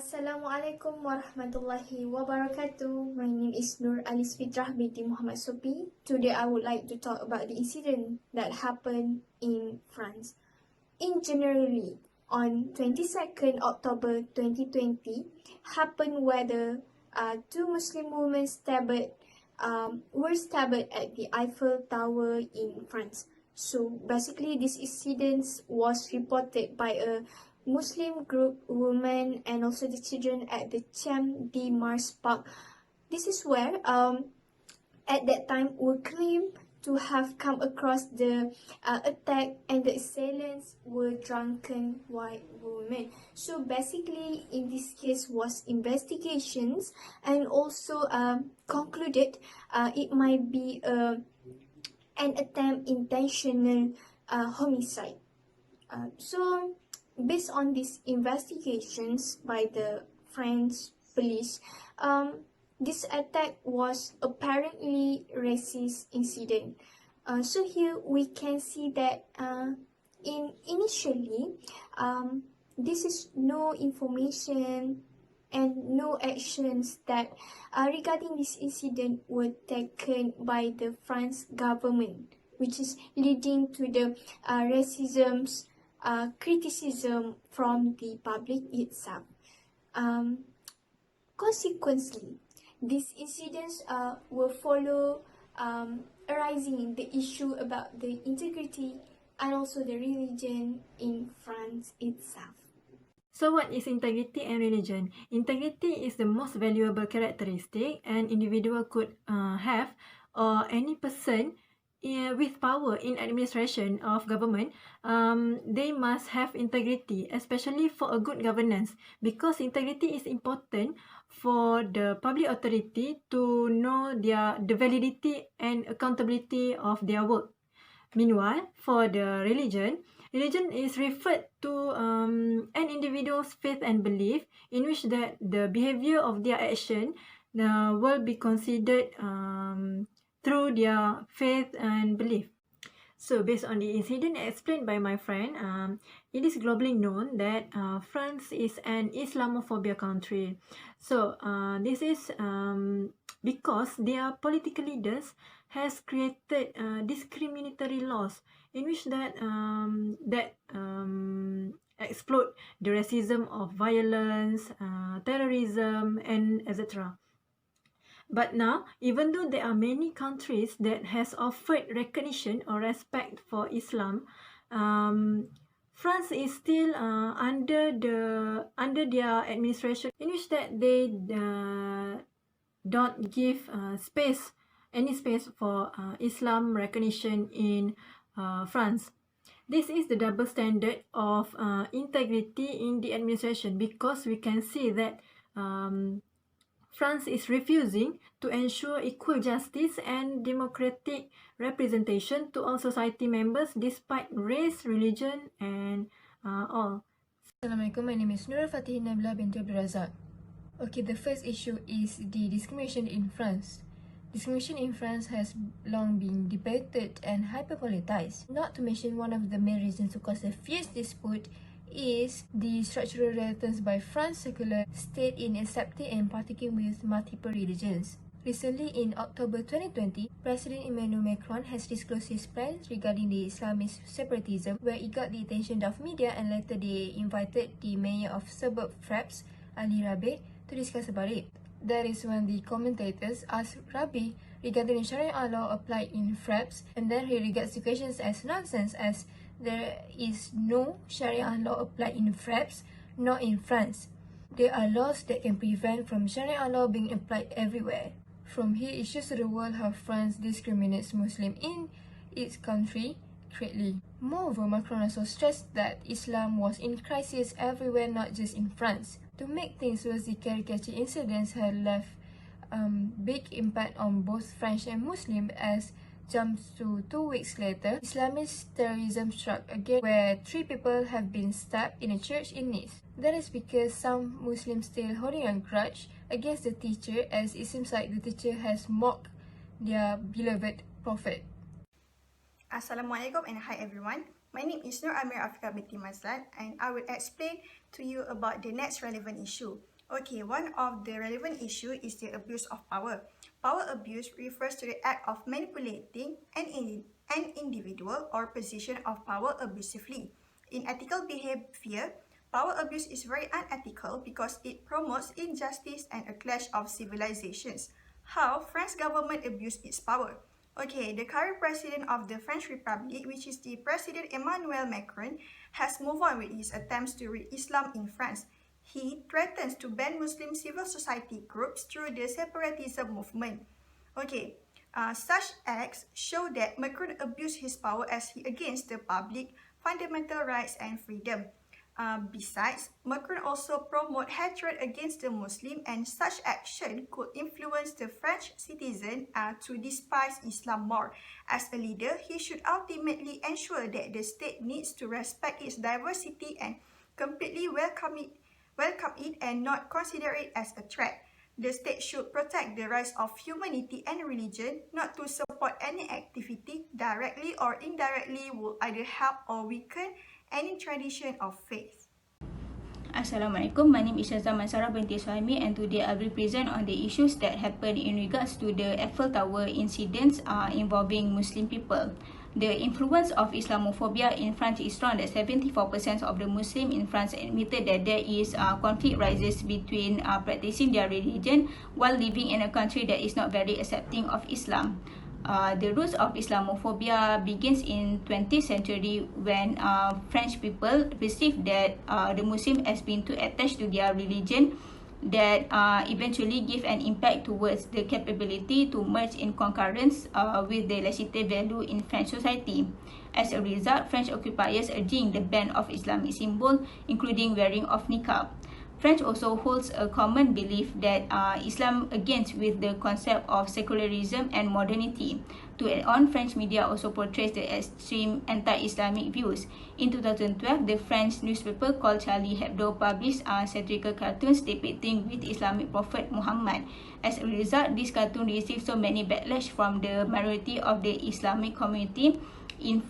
Assalamualaikum warahmatullahi wabarakatuh. My name is Nur Alis Fitrah binti Muhammad Sopi. Today I would like to talk about the incident that happened in France. In January, on 22nd October 2020, happened where the two Muslim women were stabbed at the Eiffel Tower in France. So basically, this incident was reported by a Muslim group, women, and also the children at the Champ de Mars Park. This is where, at that time, were claimed to have come across the attack, and the assailants were drunken white women. So basically, in this case, was investigations, and also concluded it might be an attempt intentional homicide. So based on these investigations by the French police, this attack was apparently racist incident. So here we can see that initially this is no information and no actions that regarding this incident were taken by the France government, which is leading to the racism's criticism from the public itself. Consequently, these incidents will follow arising the issue about the integrity and also the religion in France itself. So what is integrity and religion? Integrity is the most valuable characteristic an individual could have, or any person with power in administration of government. They must have integrity, especially for a good governance, because integrity is important for the public authority to know the validity and accountability of their work. Meanwhile, for the religion is referred to an individual's faith and belief, in which that the behavior of their action will be considered through their faith and belief. So based on the incident explained by my friend, it is globally known that France is an Islamophobia country. So this is because their political leaders has created discriminatory laws in which that explode the racism of violence, terrorism, and etc. But now, even though there are many countries that has offered recognition or respect for Islam, France is still under their administration, in which that they don't give any space for Islam recognition in France. This is the double standard of integrity in the administration, because we can see that France is refusing to ensure equal justice and democratic representation to all society members despite race, religion, and all. Assalamualaikum, my name is Nur Fatih Nabila binti Abdul Razak. Okay, the first issue is the discrimination in France. Discrimination in France has long been debated and hyperpoliticized. Not to mention, one of the main reasons to cause a fierce dispute is the structural reluctance by France secular state in accepting and partaking with multiple religions. Recently, in October 2020, President Emmanuel Macron has disclosed his plans regarding the Islamist separatism, where it got the attention of media, and later they invited the mayor of suburb Fraps, Ali Rabi, to discuss about it. That is when the commentators asked Rabi regarding the Sharia law applied in Fraps, and then he regards the questions as nonsense, as there is no Sharia law applied in Fraps, nor in France. There are laws that can prevent from Sharia law being applied everywhere. From here, it shows to the world how France discriminates Muslims in its country greatly. Moreover, Macron also stressed that Islam was in crisis everywhere, not just in France. To make things worse, the caricature incidents had left big impact on both French and Muslim, as jumps to 2 weeks later, Islamist terrorism struck again, where 3 people have been stabbed in a church in Nice. That is because some Muslims still holding a grudge against the teacher, as it seems like the teacher has mocked their beloved prophet. Assalamualaikum and hi everyone. My name is Nur Amir Afrika binti Mazlan, and I will explain to you about the next relevant issue, Okay, one of the relevant issue is the abuse of power. Power abuse refers to the act of manipulating an individual or position of power abusively. In ethical behavior, power abuse is very unethical because it promotes injustice and a clash of civilizations. How French government abused its power. Okay, the current president of the French Republic, which is the President Emmanuel Macron, has moved on with his attempts to rid Islam in France. He threatens to ban Muslim civil society groups through the separatism movement. Okay, such acts show that Macron abused his power as he against the public, fundamental rights and freedom. Besides, Macron also promote hatred against the Muslim, and such action could influence the French citizen to despise Islam more. As a leader, he should ultimately ensure that the state needs to respect its diversity and completely welcome it and not consider it as a threat. The state should protect the rights of humanity and religion, not to support any activity directly or indirectly will either help or weaken any tradition of faith. Assalamualaikum, my name is Shazam Mansara binti Suhaimi, and today I will present on the issues that happen in regards to the Eiffel Tower incidents involving Muslim people. The influence of Islamophobia in France is strong, that 74% of the Muslims in France admitted that there is conflict rises between practicing their religion while living in a country that is not very accepting of Islam. The roots of Islamophobia begins in 20th century when French people perceived that the Muslim has been too attached to their religion, that eventually give an impact towards the capability to merge in concurrence with the laicite value in French society. As a result, French occupiers urging the ban of Islamic symbol, including wearing of niqab. French also holds a common belief that Islam against with the concept of secularism and modernity. To add on, French media also portrays the extreme anti-Islamic views. In 2012, the French newspaper called Charlie Hebdo published satirical cartoons depicting with Islamic prophet Muhammad. As a result, this cartoon received so many backlash from the majority of the Islamic community in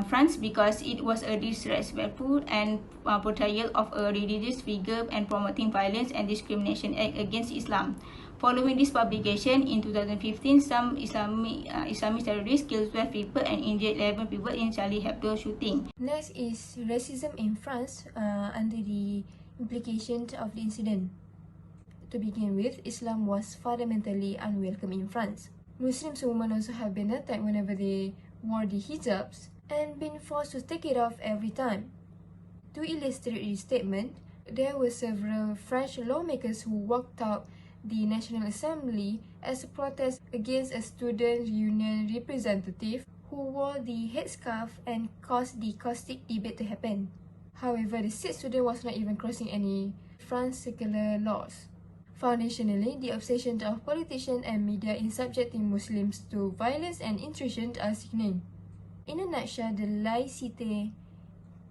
France because it was a disrespectful and portrayal of a religious figure and promoting violence and discrimination act against Islam. Following this publication in 2015, some Islamic terrorists killed 12 people and injured 11 people in Charlie Hebdo shooting. Next is racism in France under the implications of the incident. To begin with, Islam was fundamentally unwelcome in France. Muslims women also have been attacked whenever they wore the hijabs and been forced to take it off every time. To illustrate this statement, there were several French lawmakers who walked out the National Assembly as a protest against a student union representative who wore the headscarf and caused the caustic debate to happen. However, the said student was not even crossing any French secular laws. Foundationally, the obsession of politicians and media in subjecting Muslims to violence and intrusion are sickening. In a nutshell, the laicite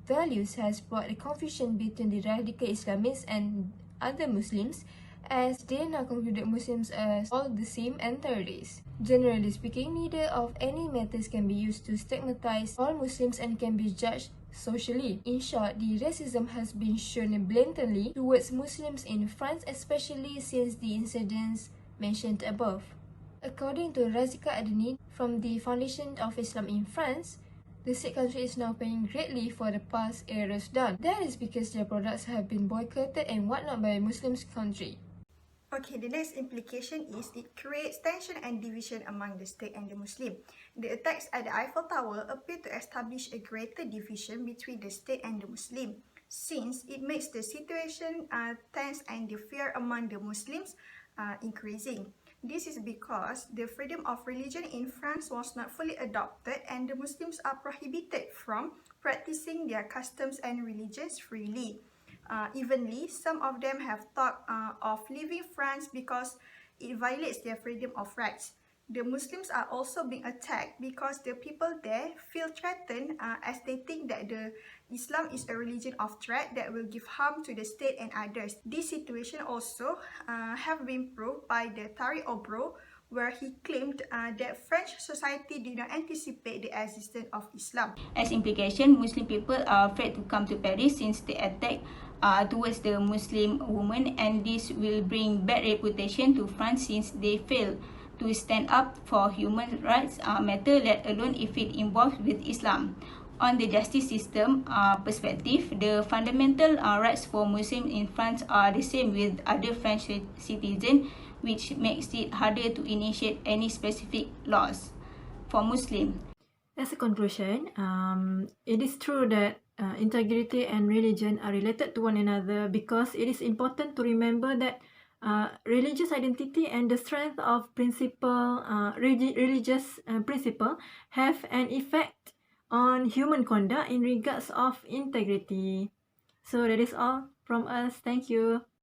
values has brought a confusion between the radical Islamists and other Muslims, as they now concluded Muslims as all the same and terrorists. Generally speaking, neither of any methods can be used to stigmatize all Muslims and can be judged socially. In short, the racism has been shown blatantly towards Muslims in France, especially since the incidents mentioned above. According to Razika Adeni from the Foundation of Islam in France, the said country is now paying greatly for the past errors done. That is because their products have been boycotted and whatnot by Muslims country. Okay, the next implication is it creates tension and division among the state and the Muslim. The attacks at the Eiffel Tower appear to establish a greater division between the state and the Muslim, since it makes the situation tense and the fear among the Muslims increasing. This is because the freedom of religion in France was not fully adopted and the Muslims are prohibited from practicing their customs and religions freely. Evenly, some of them have thought of leaving France because it violates their freedom of rights. The Muslims are also being attacked because the people there feel threatened as they think that Islam is a religion of threat that will give harm to the state and others. This situation also have been proved by the Thierry Obro, where he claimed that French society did not anticipate the existence of Islam. As implication, Muslim people are afraid to come to Paris since the attack towards the Muslim women, and this will bring bad reputation to France since they fail to stand up for human rights matter, let alone if it involves with Islam. On the justice system perspective, the fundamental rights for Muslims in France are the same with other French citizens, which makes it harder to initiate any specific laws for Muslims. As a conclusion, it is true that integrity and religion are related to one another because it is important to remember that religious identity and the strength of religious principle have an effect on human conduct in regards of integrity. So that is all from us. Thank you.